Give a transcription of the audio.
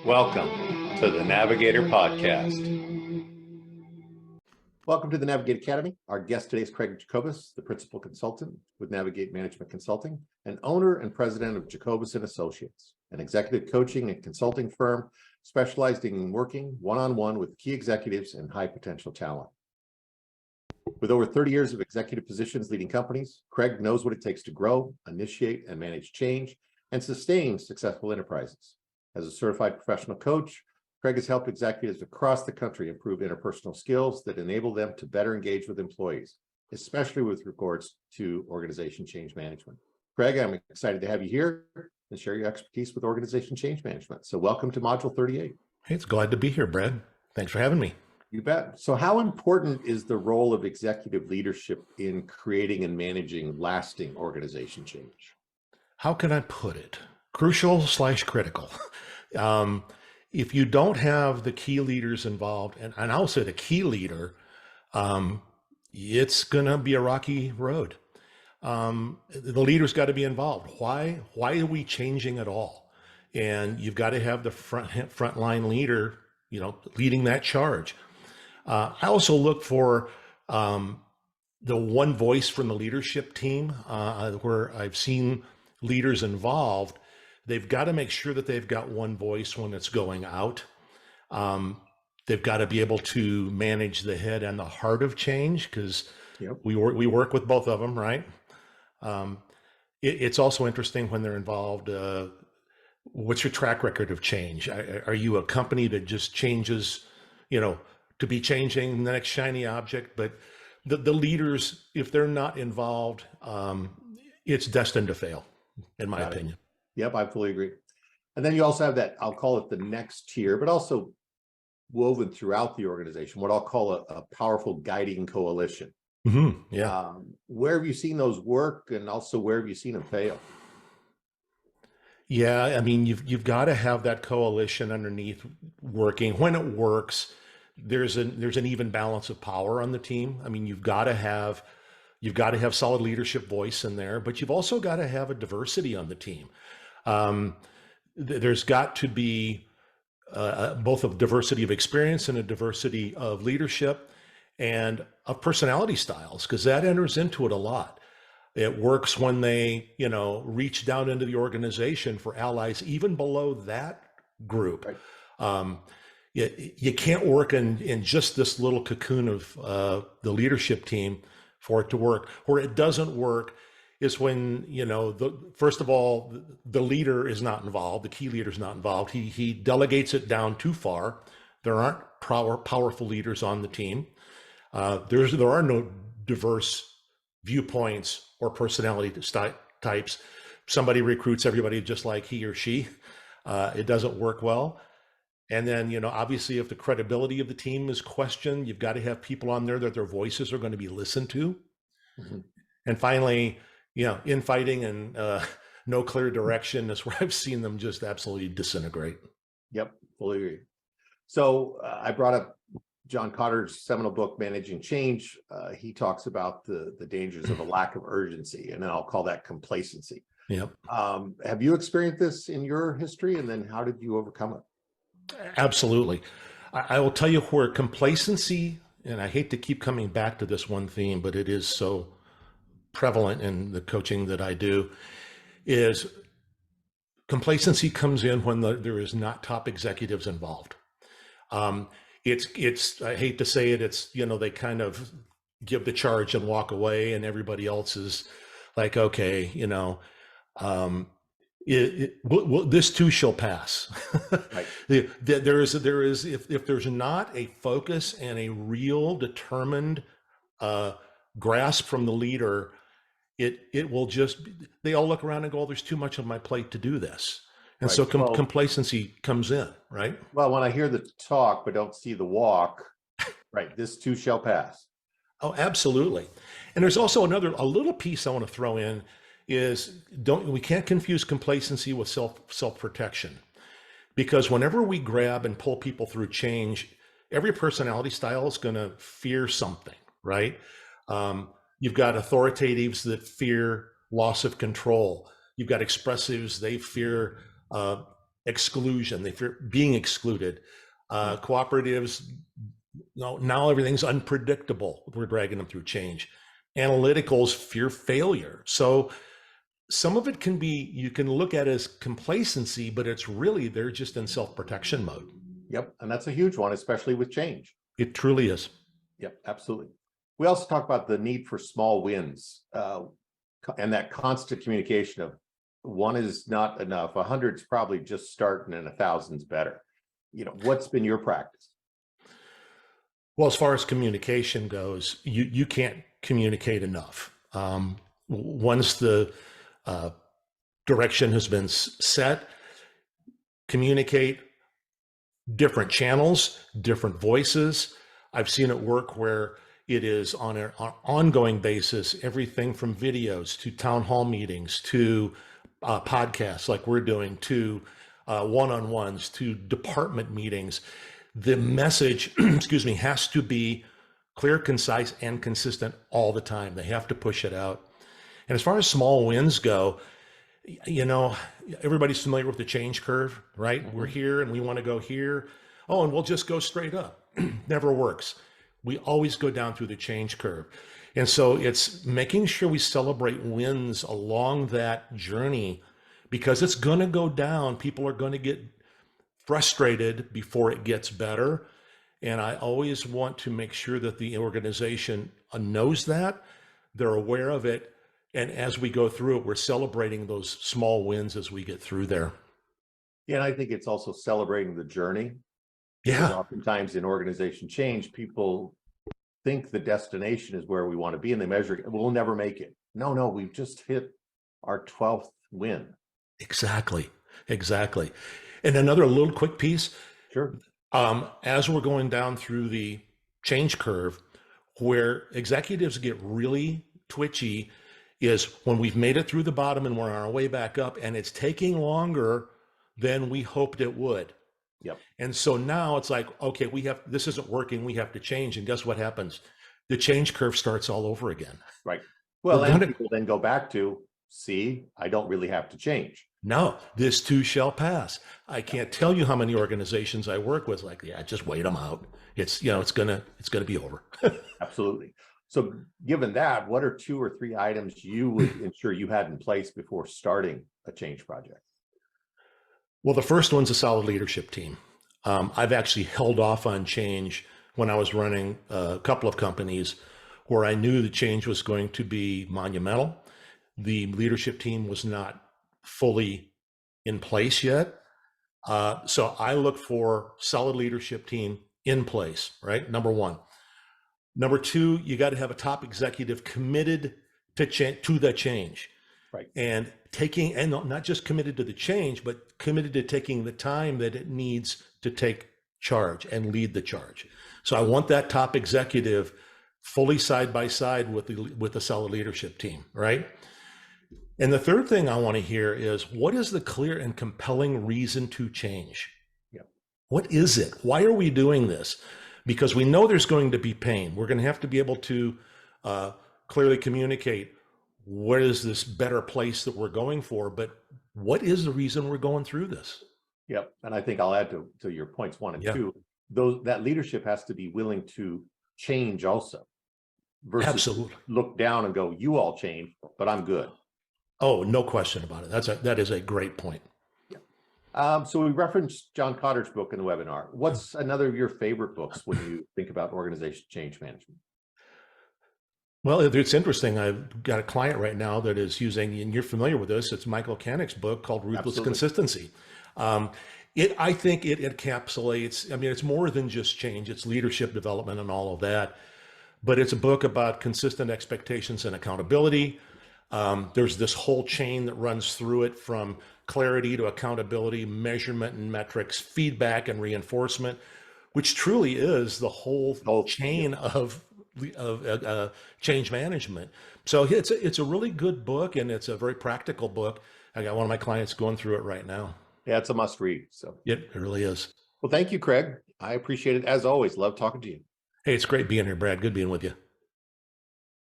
Welcome to the Navigator podcast. Welcome to the Navigate Academy. Our guest today is Craig Jacobus, the principal consultant with Navigate Management Consulting and owner and president of Jacobus and Associates, an executive coaching and consulting firm specializing in working one-on-one with key executives and high potential talent. With over 30 years of executive positions leading companies, Craig knows what it takes to grow, initiate, and manage change, and sustain successful enterprises. As a certified professional coach, Craig has helped executives across the country improve interpersonal skills that enable them to better engage with employees, especially with regards to organization change management. Craig, I'm excited to have you here and share your expertise with organization change management. So welcome to Module 38. Hey, it's glad to be here, Brad. Thanks for having me. You bet. So how important is the role of executive leadership in creating and managing lasting organization change? How can I put it? Crucial/critical. If you don't have the key leaders involved, and I'll say the key leader, it's going to be a rocky road. The leader's got to be involved. Why are we changing at all? And you've got to have the frontline leader, leading that charge. I also look for the one voice from the leadership team, where I've seen leaders involved. They've got to make sure that they've got one voice when it's going out. They've got to be able to manage the head and the heart of change, because we work with both of them, right? It's also interesting when they're involved. What's your track record of change? Are you a company that just changes, to be changing the next shiny object? But the leaders, if they're not involved, it's destined to fail, in my opinion. Yep, I fully agree. And then you also have that, I'll call it the next tier, but also woven throughout the organization, what I'll call a powerful guiding coalition. Mm-hmm. Yeah. Where have you seen those work, and also where have you seen them fail? Yeah, I mean, you've got to have that coalition underneath working. When it works, there's an even balance of power on the team. I mean, you've got to have solid leadership voice in there, but you've also got to have a diversity on the team. There's got to be both a diversity of experience and a diversity of leadership and of personality styles, because that enters into it a lot. It works when they, reach down into the organization for allies, even below that group. Right. You can't work in just this little cocoon of the leadership team for it to work. Where it doesn't work is when, first of all, the leader is not involved, the key leader is not involved. He delegates it down too far. There aren't powerful leaders on the team. There are no diverse viewpoints or personality types. Somebody recruits everybody just like he or she. It doesn't work well. And then, obviously, if the credibility of the team is questioned, you've got to have people on there that their voices are going to be listened to. Mm-hmm. And finally, infighting and no clear direction is where I've seen them just absolutely disintegrate. Yep, fully agree. So I brought up John Cotter's seminal book, Managing Change. He talks about the dangers of a lack of urgency, and then I'll call that complacency. Yep. Have you experienced this in your history, and then how did you overcome it? Absolutely. I will tell you where complacency, and I hate to keep coming back to this one theme, but it is so prevalent in the coaching that I do, is complacency comes in when there is not top executives involved. It's I hate to say it, it's, they kind of give the charge and walk away, and everybody else is like, okay, this too shall pass. Right. There is if there's not a focus and a real determined grasp from the leader, it will just, they all look around and go, oh, there's too much on my plate to do this. And right. So complacency comes in, right? Well, when I hear the talk but don't see the walk, right, this too shall pass. Oh, absolutely. And there's also a little piece I want to throw in is we can't confuse complacency with self-protection, because whenever we grab and pull people through change, every personality style is going to fear something, right? You've got authoritatives that fear loss of control. You've got expressives, they fear exclusion. They fear being excluded. Cooperatives, now everything's unpredictable. We're dragging them through change. Analyticals fear failure. So some of it can be, you can look at as complacency, but it's really, they're just in self-protection mode. Yep. And that's a huge one, especially with change. It truly is. Yep, absolutely. We also talk about the need for small wins and that constant communication of one is not enough. 100's probably just starting and 1,000's better. What's been your practice? Well, as far as communication goes, you can't communicate enough. Once the direction has been set, communicate different channels, different voices. I've seen it work where it is on an ongoing basis, everything from videos to town hall meetings to podcasts like we're doing to one-on-ones to department meetings. The message, excuse me, has to be clear, concise, and consistent all the time. They have to push it out. And as far as small wins go, everybody's familiar with the change curve, right? Mm-hmm. We're here and we want to go here. Oh, and we'll just go straight up. Never works. We always go down through the change curve. And so it's making sure we celebrate wins along that journey, because it's going to go down. People are going to get frustrated before it gets better. And I always want to make sure that the organization knows that, they're aware of it. And as we go through it, we're celebrating those small wins as we get through there. Yeah, and I think it's also celebrating the journey. Yeah. Because oftentimes in organization change, people think the destination is where we want to be and they measure it. We'll never make it. No, we've just hit our 12th win. Exactly. And another little quick piece. Sure. As we're going down through the change curve, where executives get really twitchy is when we've made it through the bottom and we're on our way back up and it's taking longer than we hoped it would. Yep. And so now it's like, okay, this isn't working. We have to change. And guess what happens? The change curve starts all over again. Right. Well, and people then go back to, see, I don't really have to change. No, this too shall pass. I can't tell you how many organizations I work with like, yeah, just wait them out. It's, it's gonna be over. Absolutely. So given that, what are 2 or 3 items you would ensure you had in place before starting a change project? Well, the first one's a solid leadership team. I've actually held off on change when I was running a couple of companies where I knew the change was going to be monumental. The leadership team was not fully in place yet. So I look for solid leadership team in place, right? Number one. Number two, you got to have a top executive committed to the change. Right. And not just committed to the change, but committed to taking the time that it needs to take charge and lead the charge. So I want that top executive fully side by side with the solid leadership team, right? And the third thing I want to hear is, what is the clear and compelling reason to change? Yeah. What is it? Why are we doing this? Because we know there's going to be pain. We're going to have to be able to clearly communicate, what is this better place that we're going for? But what is the reason we're going through this? Yep. And I think I'll add to your points 1 and 2. That leadership has to be willing to change also, versus Absolutely. Look down and go, you all change, but I'm good. Oh, no question about it. That is a great point. So we referenced John Cotter's book in the webinar. What's another of your favorite books when you think about organization change management? Well, it's interesting. I've got a client right now that is using, and you're familiar with this, it's Michael Kannick's book called Ruthless Consistency. I think it encapsulates, it's more than just change, it's leadership development and all of that, but it's a book about consistent expectations and accountability. There's this whole chain that runs through it, from clarity to accountability, measurement and metrics, feedback and reinforcement, which truly is the whole chain of change management. So it's a really good book, and it's a very practical book. I got one of my clients going through it right now. Yeah, it's a must read. So it really is. Well, thank you, Craig. I appreciate it as always. Love talking to you. Hey, it's great being here, Brad. Good being with you.